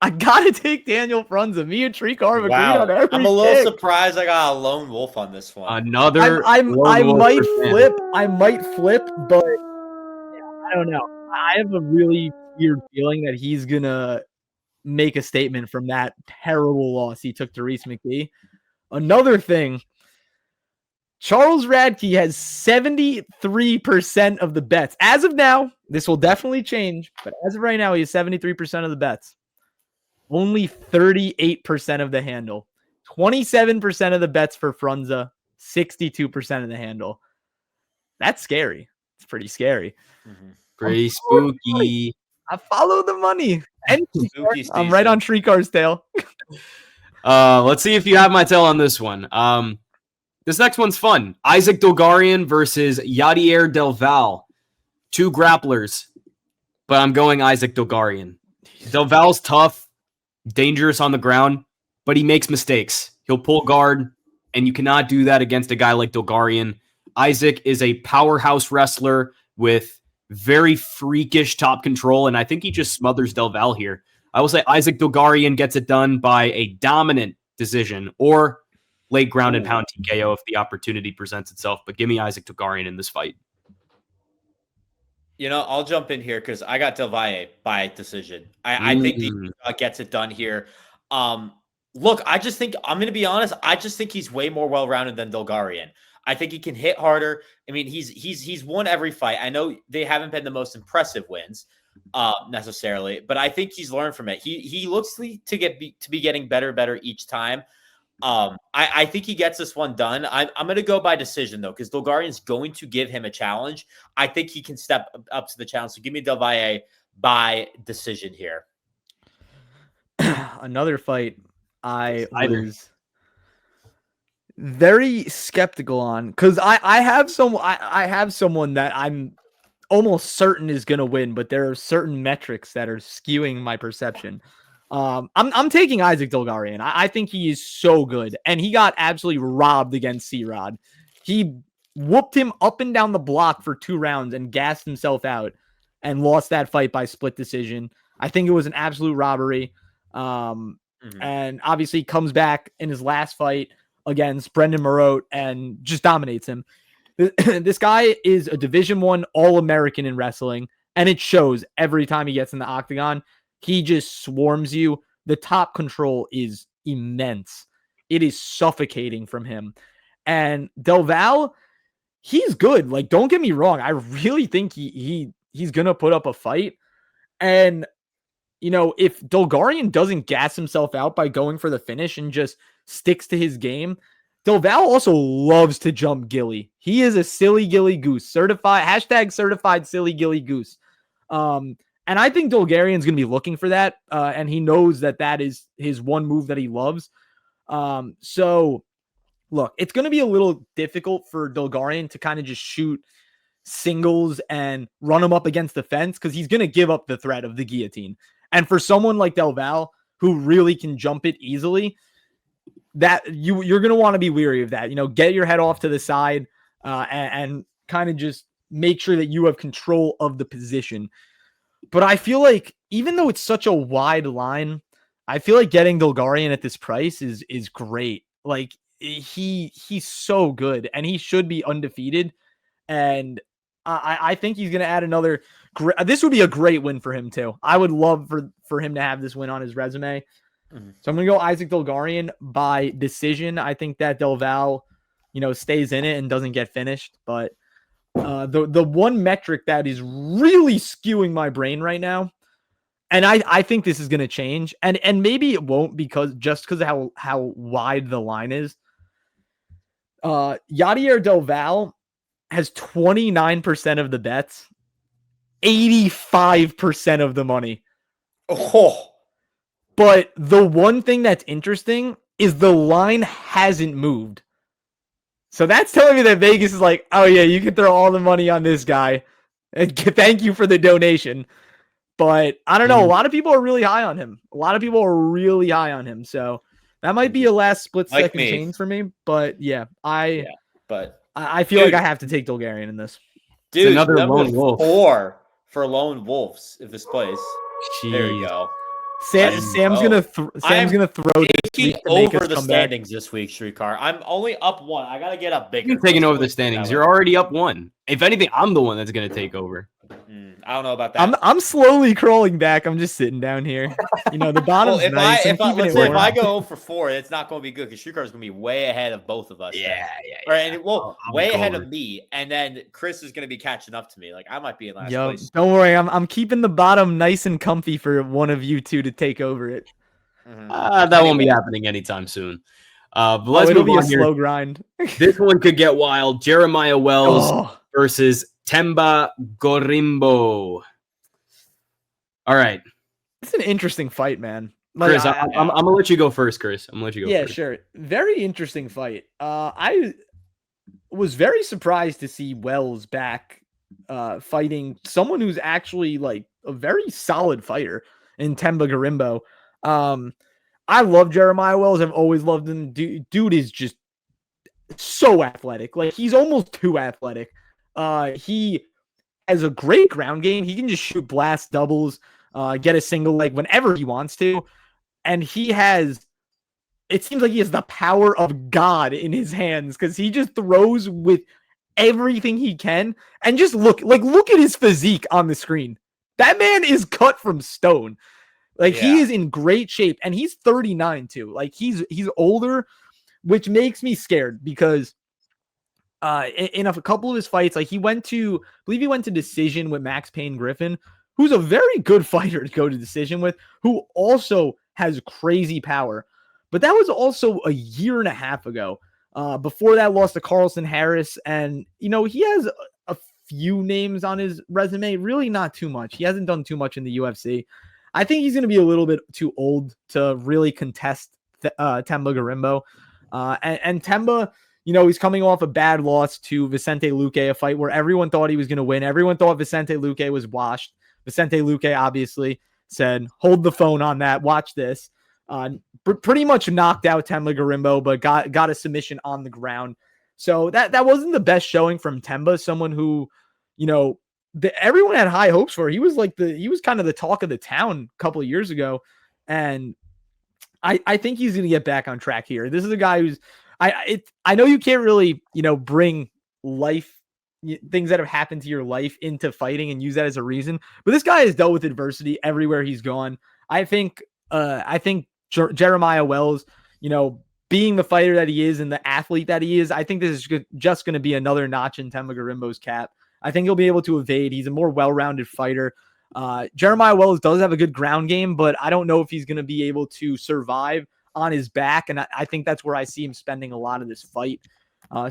I got to take Daniel Frunza. Me and Trikar have agreed on everything.
I'm a little surprised I got a lone wolf on this one.
I might flip, but I don't know. I have a really weird feeling that he's going to make a statement from that terrible loss he took to Rhys McKee. Another thing, Charles Radtke has 73% of the bets. As of now, this will definitely change, but as of right now, he has 73% of the bets. Only 38% of the handle. 27% of the bets for Frunza. 62% of the handle. That's scary. It's pretty scary.
Mm-hmm.
Pretty spooky.
I follow the money. And I'm right on Trikar's tail.
Let's see if you have my tail on this one. This next one's fun. Isaac Dulgarian versus Yadier Del Val. 2 grapplers, but I'm going Isaac Dulgarian. Del Val's tough, dangerous on the ground, but he makes mistakes. He'll pull guard, and you cannot do that against a guy like Dulgarian. Isaac is a powerhouse wrestler with very freakish top control, and I think he just smothers Del Val here. I will say Isaac Dulgarian gets it done by a dominant decision or late ground and pound TKO if the opportunity presents itself, but give me Isaac Dulgarian in this fight.
I'll jump in here because I got Del Valle by decision. I think he gets it done here. Look, I'm going to be honest. I just think he's way more well-rounded than Dulgarian. I think he can hit harder. He's won every fight. I know they haven't been the most impressive wins necessarily, but I think he's learned from it. He looks to be getting better each time. I think he gets this one done. I'm going to go by decision, though, because Dulgarian's going to give him a challenge. I think he can step up to the challenge. So give me Del Valle by decision here.
Another fight I was very skeptical on, because I have someone that I'm almost certain is going to win, but there are certain metrics that are skewing my perception. I'm taking Isaac Dulgarian. I think he is so good, and he got absolutely robbed against C-Rod. He whooped him up and down the block for 2 rounds and gassed himself out and lost that fight by split decision. I think it was an absolute robbery. And obviously comes back in his last fight against Brendan Marotte and just dominates him. This guy is a Division I All-American in wrestling, and it shows every time he gets in the octagon. He just swarms you. The top control is immense. It is suffocating from him. And Del Val, he's good. Like, don't get me wrong. I really think he's going to put up a fight. And, you know, if Dulgarian doesn't gas himself out by going for the finish and just sticks to his game, Del Val also loves to jump Gilly. He is a silly Gilly goose. Certified silly Gilly goose. And I think Dulgarian's going to be looking for that. And he knows that is his one move that he loves. So look, it's going to be a little difficult for Dulgarian to kind of just shoot singles and run him up against the fence because he's going to give up the threat of the guillotine. And for someone like Del Val, who really can jump it easily, that you're going to want to be weary of that. You know, get your head off to the side and kind of just make sure that you have control of the position. But I feel like even though it's such a wide line, I feel like getting Dulgarian at this price is great. Like he's so good and he should be undefeated. And I think he's going to add another. This would be a great win for him too. I would love for him to have this win on his resume. So I'm going to go Isaac Dulgarian by decision. I think that Del Val, you know, stays in it and doesn't get finished. But the one metric that is really skewing my brain right now, and I think this is going to change, and maybe it won't because of how wide the line is. Yadier Del Val has 29% of the bets, 85% of the money.
Oh.
But the one thing that's interesting is the line hasn't moved. So that's telling me that Vegas is like, oh yeah, you can throw all the money on this guy. And thank you for the donation. But I don't know. A lot of people are really high on him. So that might be a last split second change for me. But yeah, I feel like I have to take Dulgarian in this.
Dude,
it's another lone wolf.
4 for lone wolves if this plays.
Jeez.
There you go.
Sam's gonna throw
taking over the standings this week, Shrikar. I'm only up 1. I gotta get up bigger.
You're taking over the standings. You're already up 1. If anything, I'm the one that's gonna take over.
I don't know about that.
I'm slowly crawling back. I'm just sitting down here. You know, the bottom's nice.
If I go 0-4, it's not going to be good because Shrikar is going to be way ahead of both of us.
Yeah.
Right, and way ahead of me, and then Chris is going to be catching up to me. Like I might be in last place.
Don't worry, I'm keeping the bottom nice and comfy for one of you two to take over it.
That won't be happening anytime soon. But let's move on here.
Slow grind.
This one could get wild. Jeremiah Wells versus Themba Gorimbo. All right.
It's an interesting fight, man.
Chris, I'm going to let you go first, Chris. I'm going to let you go first.
Yeah, sure. Very interesting fight. I was very surprised to see Wells back fighting someone who's actually like a very solid fighter in Themba Gorimbo. I love Jeremiah Wells. I've always loved him. Dude is just so athletic. Like he's almost too athletic. He has a great ground game. He can just shoot blast doubles, get a single leg whenever he wants to. And it seems like he has the power of God in his hands because he just throws with everything he can. And just look at his physique on the screen. That man is cut from stone. Like he is in great shape and he's 39 too. Like he's older, which makes me scared because in a couple of his fights, like I believe he went to decision with Max Payne Griffin, who's a very good fighter to go to decision with, who also has crazy power. But that was also a year and a half ago. Before that, lost to Carlson Harris. And, you know, he has a few names on his resume, really not too much. He hasn't done too much in the UFC. I think he's going to be a little bit too old to really contest Themba Gorimbo. And Themba, you know, he's coming off a bad loss to Vicente Luque, a fight where everyone thought he was going to win. Everyone thought Vicente Luque was washed. Vicente Luque, obviously, said, hold the phone on that. Watch this. Pretty much knocked out Temba Garimbo, but got a submission on the ground. So that wasn't the best showing from Temba, someone who, everyone had high hopes for. He was kind of the talk of the town a couple of years ago. And I think he's going to get back on track here. This is a guy who's, I know you can't really, bring things that have happened to your life into fighting and use that as a reason, but this guy has dealt with adversity everywhere he's gone. I think Jeremiah Wells, being the fighter that he is and the athlete that he is, I think this is just going to be another notch in Temba Garimbo's cap. I think he'll be able to evade. He's a more well-rounded fighter. Jeremiah Wells does have a good ground game, but I don't know if he's going to be able to survive on his back, and I think that's where I see him spending a lot of this fight.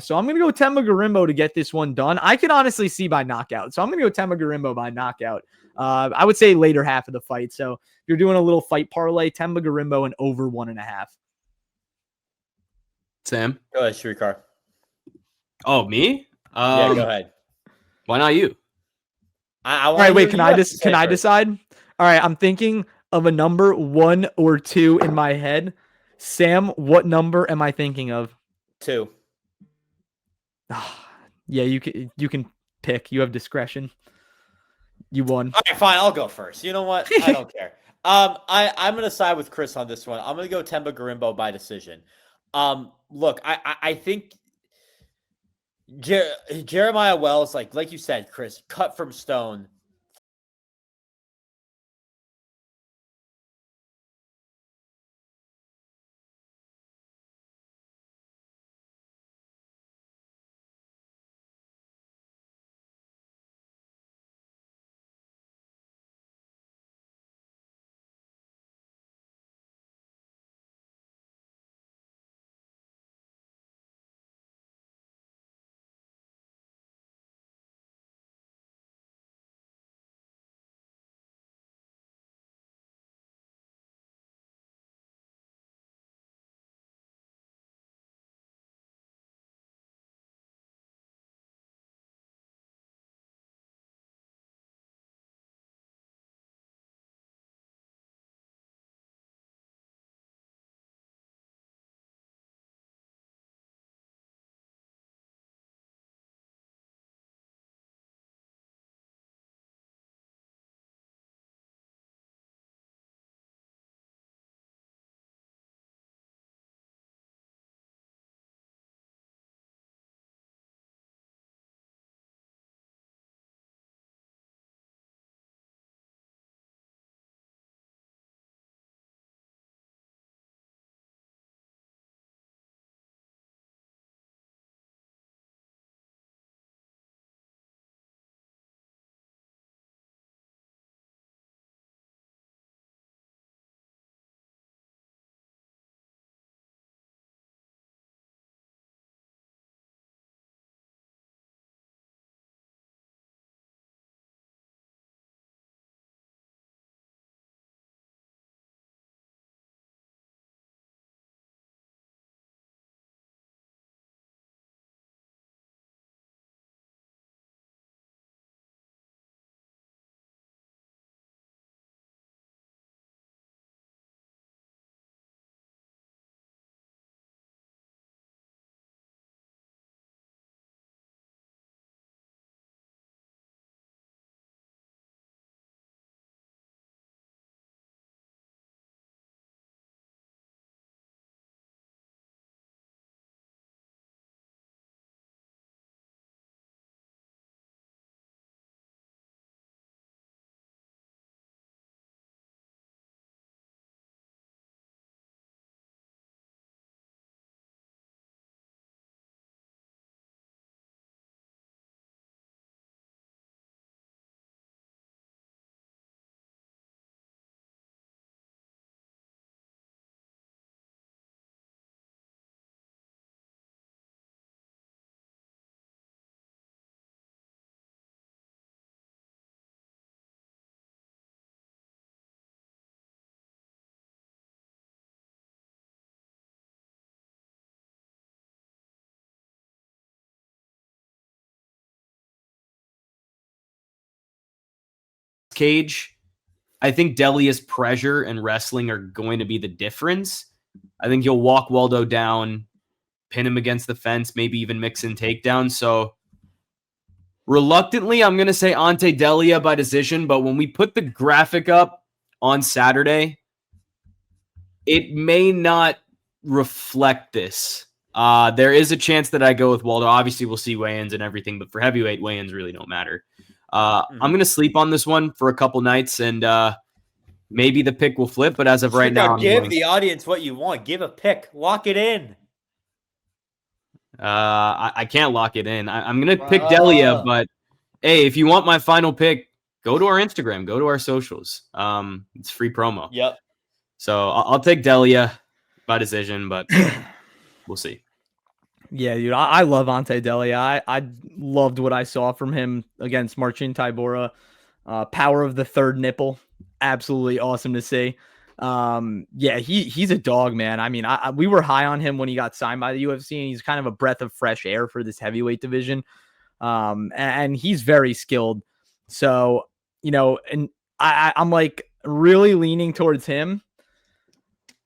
So I'm going to go Temba Garimbo to get this one done. I can honestly see by knockout, so I'm going to go Temba Garimbo by knockout. I would say later half of the fight. So if you're doing a little fight parlay, Temba Garimbo and over 1.5.
Sam?
Go ahead, Shrikar.
Oh, me?
Yeah, go ahead.
Why not you?
All right, wait, can I decide? All right, I'm thinking of a number 1 or 2 in my head. Sam, what number am I thinking of?
2.
Yeah, you can pick. You have discretion. You won.
All right, fine. I'll go first. You know what? I don't care. I'm gonna side with Chris on this one. I'm gonna go Temba Garimbo by decision. Look, I think Jeremiah Wells, like you said, Chris, cut from stone.
Cage. I think Delia's pressure and wrestling are going to be the difference. I think he'll walk Waldo down, pin him against the fence, maybe even mix in takedowns. So reluctantly, I'm going to say Ante Delia by decision, but when we put the graphic up on Saturday, it may not reflect this. There is a chance that I go with Waldo. Obviously, we'll see weigh-ins and everything, but for heavyweight, weigh-ins really don't matter. I'm going to sleep on this one for a couple nights, and maybe the pick will flip, but as of right now,
give the audience what you want. Give a pick. Lock it in.
I can't lock it in. I'm going to pick Delia, but hey, if you want my final pick, go to our Instagram, go to our socials. It's free promo.
Yep.
So I'll take Delia by decision, but we'll see.
Yeah, dude, I love Ante Delia. I loved what I saw from him against Marcin Tybura. Power of the third nipple. Absolutely awesome to see. Yeah, he's a dog, man. I mean, we were high on him when he got signed by the UFC, and he's kind of a breath of fresh air for this heavyweight division. And he's very skilled. So, and I'm like really leaning towards him.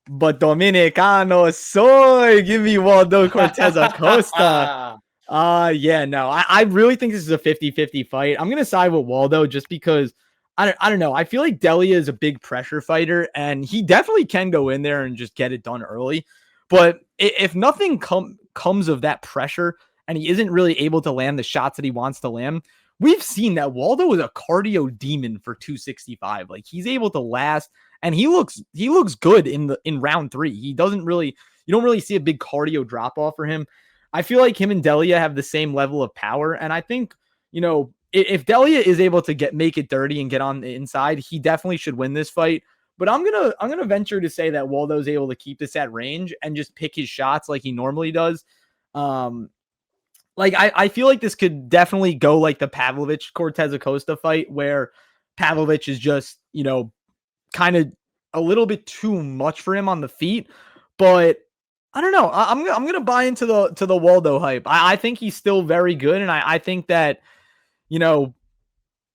But Dominicano soy, give me Waldo Cortes-Acosta. Yeah, no, I really think this is a 50-50 fight. I'm going to side with Waldo just because I don't know. I feel like Delia is a big pressure fighter, and he definitely can go in there and just get it done early. But if nothing comes of that pressure and he isn't really able to land the shots that he wants to land, we've seen that Waldo is a cardio demon for 265. Like, he's able to last, and he looks good in round 3. You don't really see a big cardio drop off for him. I feel like him and Delia have the same level of power, and I think, if Delia is able to make it dirty and get on the inside, he definitely should win this fight. But I'm gonna venture to say that Waldo's able to keep this at range and just pick his shots like he normally does. I feel like this could definitely go like the Pavlovich Cortes-Acosta fight, where Pavlovich is just, kind of a little bit too much for him on the feet. But I don't know. I'm gonna buy into the Waldo hype. I think he's still very good, and I think that,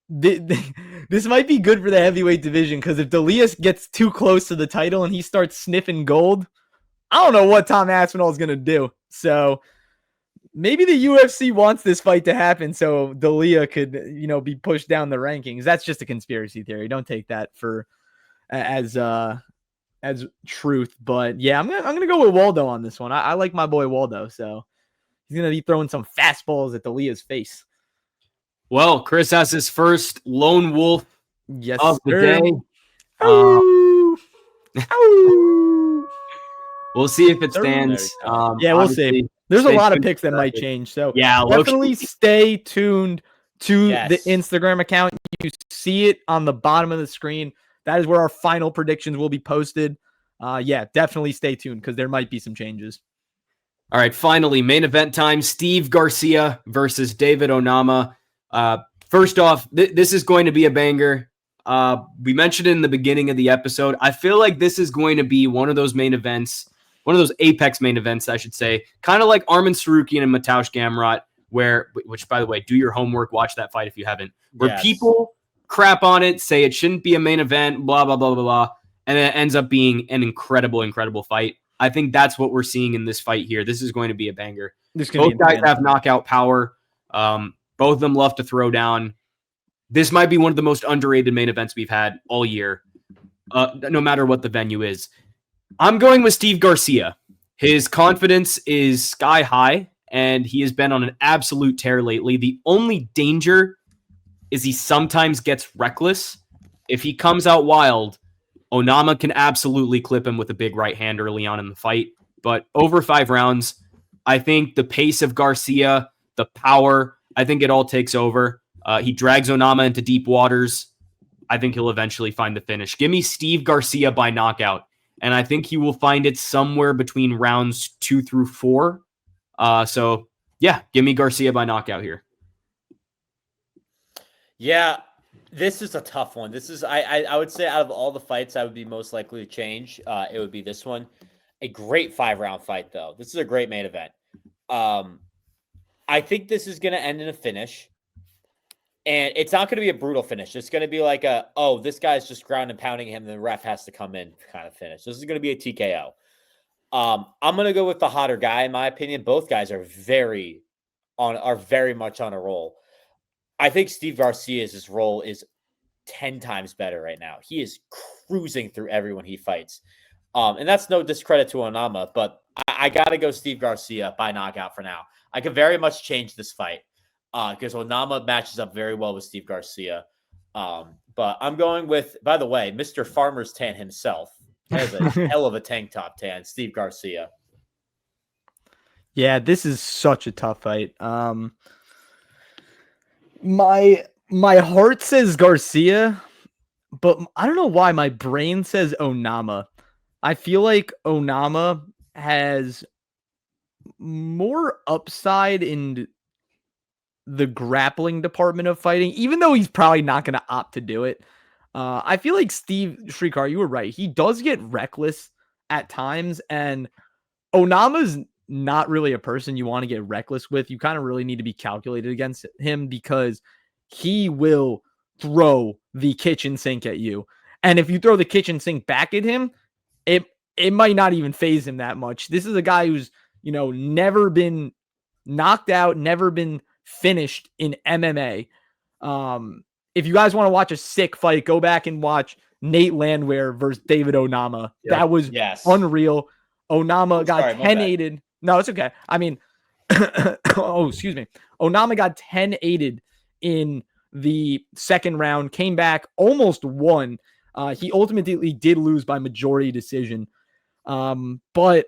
this might be good for the heavyweight division, because if Delia gets too close to the title and he starts sniffing gold, I don't know what Tom Aspinall is gonna do. So maybe the UFC wants this fight to happen so Delia could, be pushed down the rankings. That's just a conspiracy theory. Don't take that as truth. But yeah, I'm gonna go with Waldo on this one. I like my boy Waldo, so he's gonna be throwing some fastballs at Delia's face.
Well, Chris has his first lone wolf of the day. We'll see if it stands.
Yeah, we'll see. There's a lot of picks that might change. So yeah, definitely stay tuned to the Instagram account. You see it on the bottom of the screen. That is where our final predictions will be posted. Yeah, definitely stay tuned because there might be some changes.
All right, finally, main event time. Steve Garcia versus David Onama. First off, this is going to be a banger. We mentioned it in the beginning of the episode. I feel like this is going to be one of those main events, one of those Apex main events, I should say, kind of like Arman Sarukian and Mateusz Gamrot, which, by the way, do your homework, watch that fight if you haven't, where people crap on it, say it shouldn't be a main event, blah, blah, blah, blah, blah, and it ends up being an incredible, incredible fight. I think that's what we're seeing in this fight here. This is going to be a banger. Both guys have knockout power. Both of them love to throw down. This might be one of the most underrated main events we've had all year, no matter what the venue is. I'm going with Steve Garcia. His confidence is sky high, and he has been on an absolute tear lately. The only danger is he sometimes gets reckless. If he comes out wild, Onama can absolutely clip him with a big right hand early on in the fight. But over 5 rounds, I think the pace of Garcia, the power, I think it all takes over. He drags Onama into deep waters. I think he'll eventually find the finish. Give me Steve Garcia by knockout, and I think he will find it somewhere between rounds 2 through 4. So, yeah, give me Garcia by knockout here.
Yeah, this is a tough one. This is, I would say, out of all the fights I would be most likely to change, it would be this one. A great 5-round fight, though. This is a great main event. I think this is going to end in a finish. And it's not going to be a brutal finish. It's going to be like this guy's just ground and pounding him, and the ref has to come in kind of finish. This is going to be a TKO. I'm going to go with the hotter guy, in my opinion. Both guys are very much on a roll. I think Steve Garcia's role is 10 times better right now. He is cruising through everyone he fights. And that's no discredit to Onama, but I got to go Steve Garcia by knockout for now. I could very much change this fight because Onama matches up very well with Steve Garcia. But I'm going with, by the way, Mr. Farmer's Tan himself. Has a hell of a tank top tan, Steve Garcia.
Yeah, this is such a tough fight. My heart says Garcia, but I don't know why my brain says Onama. I feel like Onama has more upside in the grappling department of fighting, even though he's probably not going to opt to do it. I feel like Steve Shrikar, you were right. He does get reckless at times, and Onama's not really a person you want to get reckless with. You kind of really need to be calculated against him because he will throw the kitchen sink at you. And if you throw the kitchen sink back at him, it might not even faze him that much. This is a guy who's, never been knocked out, never been finished in MMA. If you guys want to watch a sick fight, go back and watch Nate Landwehr versus David Onama. Yep. That was unreal. Onama got 10-8'd. No, it's okay. I mean, excuse me. Onama got 10-8'd in the second round, came back, almost won. He ultimately did lose by majority decision. But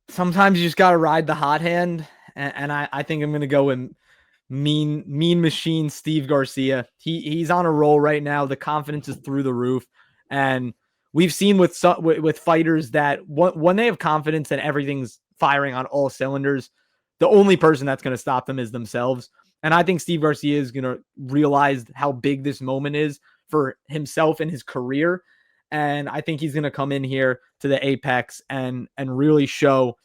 sometimes you just got to ride the hot hand. And I think I'm going to go with mean machine Steve Garcia. He's on a roll right now. The confidence is through the roof, and we've seen with fighters that when they have confidence and everything's firing on all cylinders, the only person that's going to stop them is themselves. And I think Steve Garcia is going to realize how big this moment is for himself and his career, and I think he's going to come in here to the apex and really show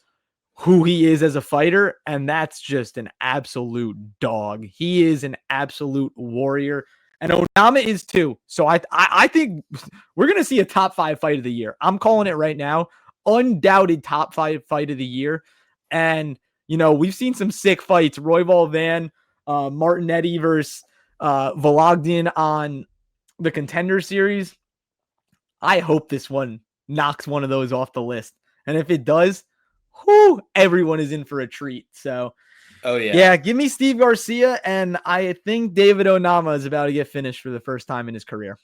who he is as a fighter, and that's just an absolute dog. He is an absolute warrior, and Onama is too. So I think we're going to see a top 5 fight of the year. I'm calling it right now. Undoubted top 5 fight of the year. And, we've seen some sick fights. Royval Van, Martinetti versus Vologdin on the Contender Series. I hope this one knocks one of those off the list. And if it does, everyone is in for a treat. So, give me Steve Garcia, and I think David Onama is about to get finished for the first time in his career.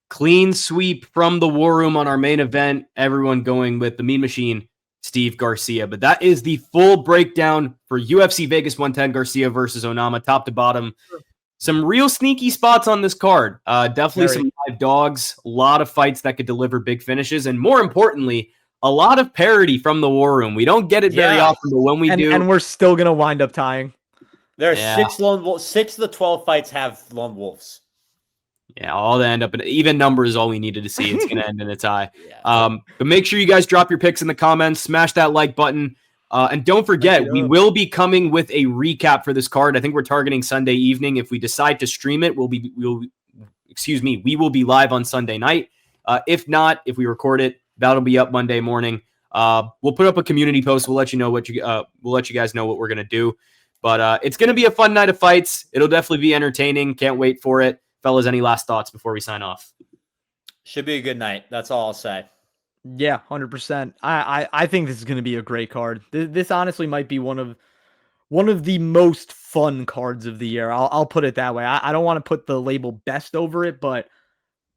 Clean sweep from the War Room on our main event. Everyone going with the Mean Machine, Steve Garcia. But that is the full breakdown for UFC Vegas 110, Garcia versus Onama, top to bottom. Some real sneaky spots on this card. Definitely some live dogs, a lot of fights that could deliver big finishes, and more importantly, a lot of parity from the War Room. We don't get it very often, but when we do,
and we're still gonna wind up tying.
There are 6 lone wolves. 6 of the 12 fights have lone wolves.
Yeah, all to end up in even number is all we needed to see. It's gonna end in a tie. But make sure you guys drop your picks in the comments, smash that like button, and don't forget we will be coming with a recap for this card. I think we're targeting Sunday evening. If we decide to stream it, we will be live on Sunday night. If not, if we record it, that'll be up Monday morning. We'll put up a community post. We'll let you know we'll let you guys know what we're gonna do. But it's gonna be a fun night of fights. It'll definitely be entertaining. Can't wait for it, fellas. Any last thoughts before we sign off?
Should be a good night. That's all I'll say.
Yeah, 100%. I think this is gonna be a great card. This honestly might be one of the most fun cards of the year. I'll put it that way. I don't want to put the label best over it, but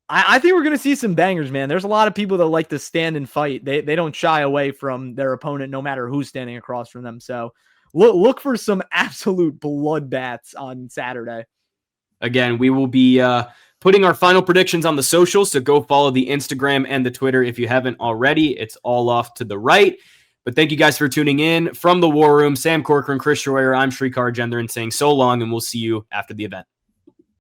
I think we're going to see some bangers, man. There's a lot of people that like to stand and fight. They don't shy away from their opponent, no matter who's standing across from them. So look for some absolute bloodbaths on Saturday.
Again, we will be putting our final predictions on the socials, so go follow the Instagram and the Twitter if you haven't already. It's all off to the right. But thank you guys for tuning in. From the War Room, Sam Corcoran, Chris Schroyer, I'm Shrikar Gendran saying so long, and we'll see you after the event.